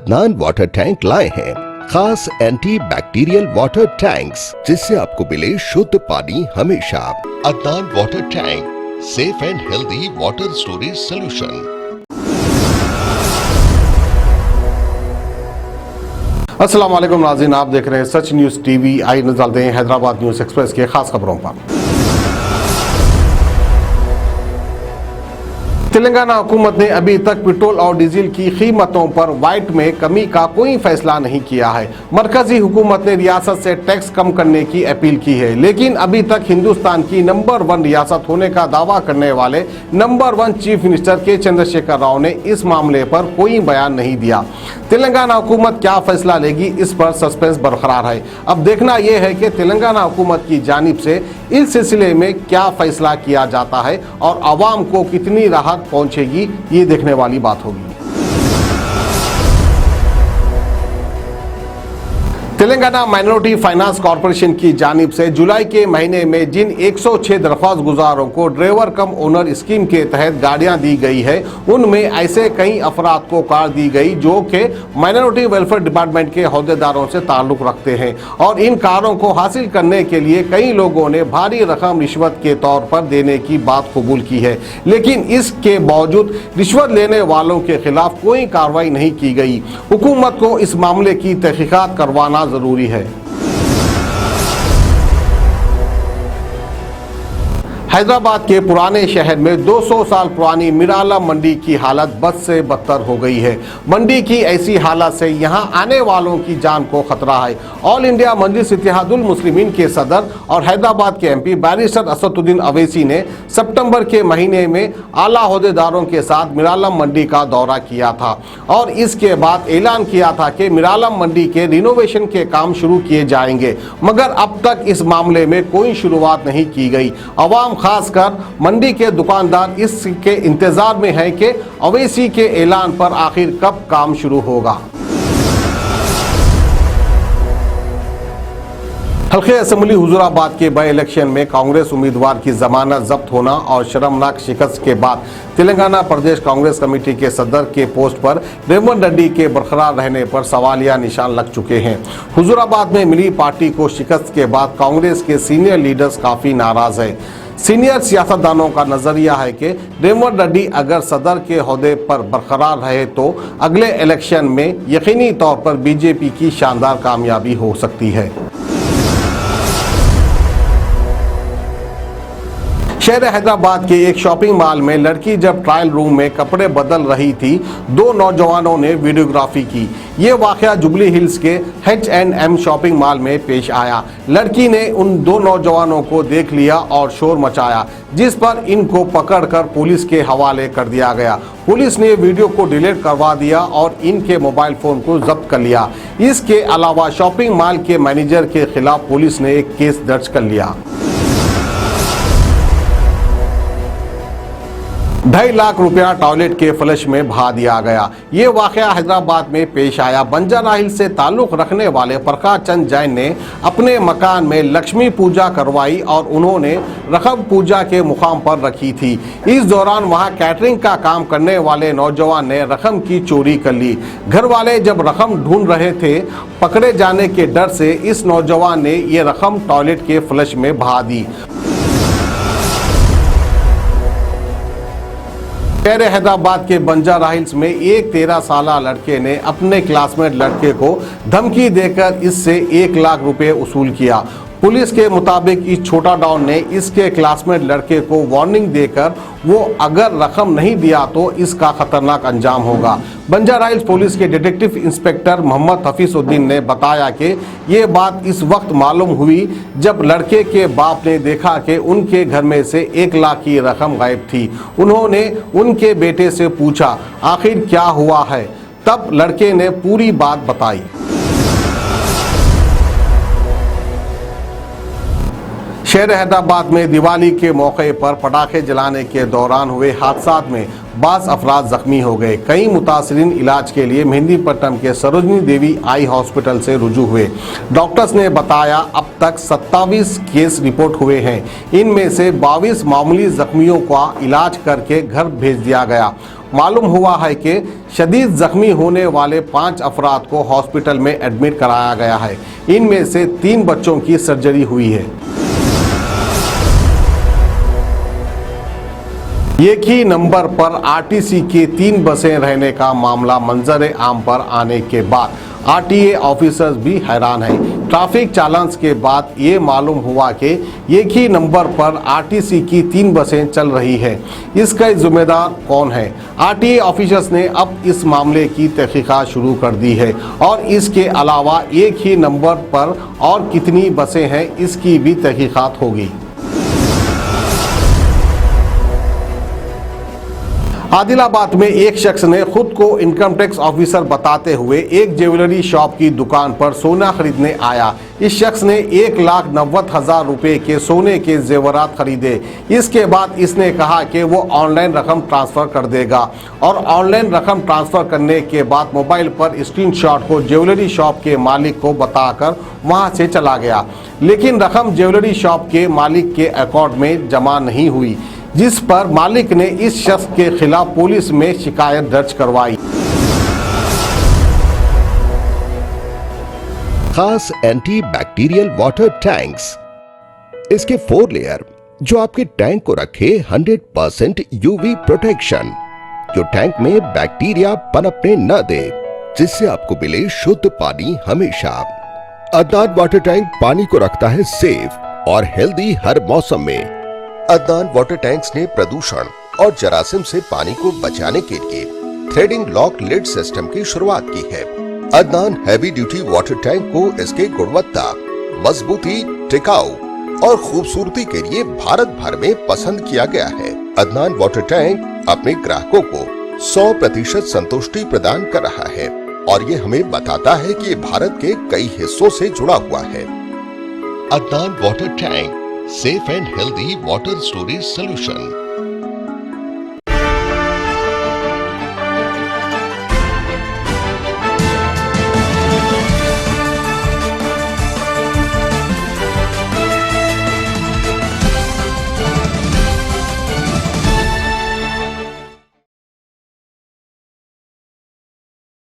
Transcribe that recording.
Adnan water tank लाए हैं खास एंटी बैक्टीरियल वाटर टैंक्स, जिससे आपको मिले शुद्ध पानी हमेशा। Adnan water tank, safe and healthy water storage solution. अस्सलाम वालेकुम नाज़रीन, आप देख रहे हैं सच न्यूज़ टीवी। आइए नजर डालते हैं हैदराबाद न्यूज़ एक्सप्रेस के खास खबरों पर। तेलंगाना हुकूमत ने अभी तक पेट्रोल और डीजल की कीमतों पर वाइट में कमी का कोई फैसला नहीं किया है। मरकजी हुकूमत ने रियासत से टैक्स कम करने की अपील की है, लेकिन अभी तक हिंदुस्तान की नंबर 1 रियासत होने का दावा करने वाले नंबर 1 चीफ मिनिस्टर के चंद्रशेखर राव ने इस मामले पर कोई बयान नहीं दिया। तेलंगाना हुकूमत क्या फैसला लेगी, इस पर सस्पेंस बरकरार है। अब देखना यह है कि तेलंगाना हुकूमत की जानिब से इस सिलसिले में क्या फैसला किया जाता है और आवाम को कितनी राहत पहुंचेगी, ये देखने वाली बात होगी। तेलंगाना माइनॉरिटी फाइनेंस कॉरपोरेशन की जानिब से जुलाई के महीने में जिन 106 दरख्वास्त गुजारों को ड्राइवर कम ओनर स्कीम के तहत गाड़ियां दी गई है, उनमें ऐसे कई अफराद को कार दी गई जो कि माइनॉरिटी वेलफेयर डिपार्टमेंट के अहदेदारों से ताल्लुक रखते हैं, और इन कारों को हासिल करने के लिए कई लोगों ने भारी रकम रिश्वत के तौर पर देने की बात कबूल की है। लेकिन इसके बावजूद रिश्वत लेने वालों के खिलाफ कोई कार्रवाई नहीं की गई। हुकूमत को इस मामले की तहकीकात करवाना जरूरी है। हैदराबाद के पुराने शहर में 200 साल पुरानी मिराला मंडी की हालत बद से बदतर हो गई है। मंडी की ऐसी हालत से यहां आने वालों की जान को खतरा है। ऑल इंडिया मजलिस इत्तेहादुल मुस्लिमीन के सदर और हैदराबाद के एमपी बैरिस्टर असदुद्दीन अवैसी ने सितंबर के महीने में आला अहदेदारों के साथ मिराला मंडी का दौरा किया था और इसके बाद ऐलान किया था कि मिराला मंडी के रिनोवेशन के काम शुरू किए जाएंगे, मगर अब तक इस मामले में कोई शुरुआत नहीं की गई। अवाम खासकर मंडी के दुकानदार इसके इंतजार में है कि अवैसी के ऐलान पर आखिर कब काम शुरू होगा। हल्के असेंबली हुजूराबाद के बाई इलेक्शन में कांग्रेस उम्मीदवार की जमानत जब्त होना और शर्मनाक शिकस्त के बाद तेलंगाना प्रदेश कांग्रेस कमेटी के सदर के पोस्ट पर रेवंत रेड्डी के बरकरार रहने पर सवालिया निशान लग चुके हैं। हुजूराबाद में मिली पार्टी को शिकस्त के बाद कांग्रेस के सीनियर लीडर्स काफी नाराज हैं। सीनियर सियासतदानों का नजरिया है कि रेवंत रेड्डी अगर सदर के ओहदे पर बरकरार रहे तो अगले इलेक्शन में यकीनी तौर पर बीजेपी की शानदार कामयाबी हो सकती है। शहर हैदराबाद के एक शॉपिंग मॉल में लड़की जब ट्रायल रूम में कपड़े बदल रही थी, 2 नौजवानों ने वीडियोग्राफी की। ये वाकया जुबली हिल्स के H&M शॉपिंग मॉल में पेश आया। लड़की ने उन 2 नौजवानों को देख लिया और शोर मचाया, जिस पर इनको पकड़कर पुलिस के हवाले कर दिया गया। पुलिस ने वीडियो को डिलीट करवा दिया और इनके मोबाइल फोन को जब्त कर लिया। इसके अलावा शॉपिंग मॉल के मैनेजर के खिलाफ पुलिस ने एक केस दर्ज कर लिया। 2.5 लाख रुपया टॉयलेट के फ्लश में बहा दिया गया। ये वाकया हैदराबाद में पेश आया। बंजारा हिल्स से ताल्लुक रखने वाले प्रकाश चंद जैन ने अपने मकान में लक्ष्मी पूजा करवाई और उन्होंने रकम पूजा के मुकाम पर रखी थी। इस दौरान वहां कैटरिंग का काम करने वाले नौजवान ने रकम की चोरी कर ली। घर वाले जब रकम ढूंढ रहे थे, पकड़े जाने के डर से इस नौजवान ने ये रकम टॉयलेट के फ्लश में बहा दी। शहर हैदराबाद के बंजारा हिल्स में एक 13 साल लड़के ने अपने क्लासमेट लड़के को धमकी देकर इससे 1 लाख रुपए वसूल किया। पुलिस के मुताबिक इस छोटा डॉन ने इसके क्लासमेट लड़के को वार्निंग देकर वो अगर रकम नहीं दिया तो इसका खतरनाक अंजाम होगा। बंजारा हिल्स पुलिस के डिटेक्टिव इंस्पेक्टर मोहम्मद हफीजुद्दीन ने बताया कि ये बात इस वक्त मालूम हुई जब लड़के के बाप ने देखा कि उनके घर में से 1 लाख की रकम गायब थी। उन्होंने उनके बेटे से पूछा आखिर क्या हुआ है, तब लड़के ने पूरी बात बताई। शहर हैदराबाद में दिवाली के मौके पर पटाखे जलाने के दौरान हुए हादसात में 22 अफराद जख्मी हो गए। कई मुतासरीन इलाज के लिए मेहंदीपट्टनम के सरोजनी देवी आई हॉस्पिटल से रुजू हुए। डॉक्टर्स ने बताया अब तक 27 केस रिपोर्ट हुए हैं। इनमें से 22 मामूली जख्मियों का इलाज करके घर भेज दिया गया। मालूम हुआ है कि शदीद जख्मी होने वाले 5 अफराद को हॉस्पिटल में एडमिट कराया गया है। इनमें से 3 बच्चों की सर्जरी हुई है। एक ही नंबर पर आरटीसी की 3 बसें रहने का मामला मंजर आम पर आने के बाद आरटीए ऑफिसर्स भी हैरान हैं। ट्रैफिक चालान के बाद ये मालूम हुआ कि एक ही नंबर पर आरटीसी की 3 बसें चल रही है। इसका जिम्मेदार कौन है? आरटीए ऑफिसर्स ने अब इस मामले की तहकीकात शुरू कर दी है और इसके अलावा एक ही नंबर पर और कितनी बसें हैं इसकी भी तहकीकात होगी। आदिलाबाद में एक शख्स ने खुद को इनकम टैक्स ऑफिसर बताते हुए एक ज्वेलरी शॉप की दुकान पर सोना खरीदने आया। इस शख्स ने 1,90,000 रुपए के सोने के जेवरात खरीदे। इसके बाद इसने कहा कि वो ऑनलाइन रकम ट्रांसफ़र कर देगा और ऑनलाइन रकम ट्रांसफ़र करने के बाद मोबाइल पर स्क्रीनशॉट को ज्वेलरी शॉप के मालिक को बताकर वहां से चला गया। लेकिन रकम ज्वेलरी शॉप के मालिक के अकाउंट में जमा नहीं हुई, जिस पर मालिक ने इस शख्स के खिलाफ पुलिस में शिकायत दर्ज करवाई। खास एंटी बैक्टीरियल वाटर टैंक्स। इसके 4 लेयर जो आपके टैंक को रखे 100% यूवी प्रोटेक्शन, जो टैंक में बैक्टीरिया पनपने न दे, जिससे आपको मिले शुद्ध पानी हमेशा। अदनान वाटर टैंक पानी को रखता है सेफ और हेल्दी हर मौसम में। अदनान वाटर टैंक्स ने प्रदूषण और जरासीम से पानी को बचाने के लिए थ्रेडिंग लॉक लिड सिस्टम की शुरुआत की है। Adnan heavy duty water tank को इसके गुणवत्ता, मजबूती, टिकाऊ और खूबसूरती के लिए भारत भर में पसंद किया गया है। अदनान वाटर टैंक अपने ग्राहकों को 100% संतुष्टि प्रदान कर रहा है और ये हमें बताता है कि ये भारत के कई हिस्सों से जुड़ा हुआ है। Adnan water tank, safe and healthy water storage solution।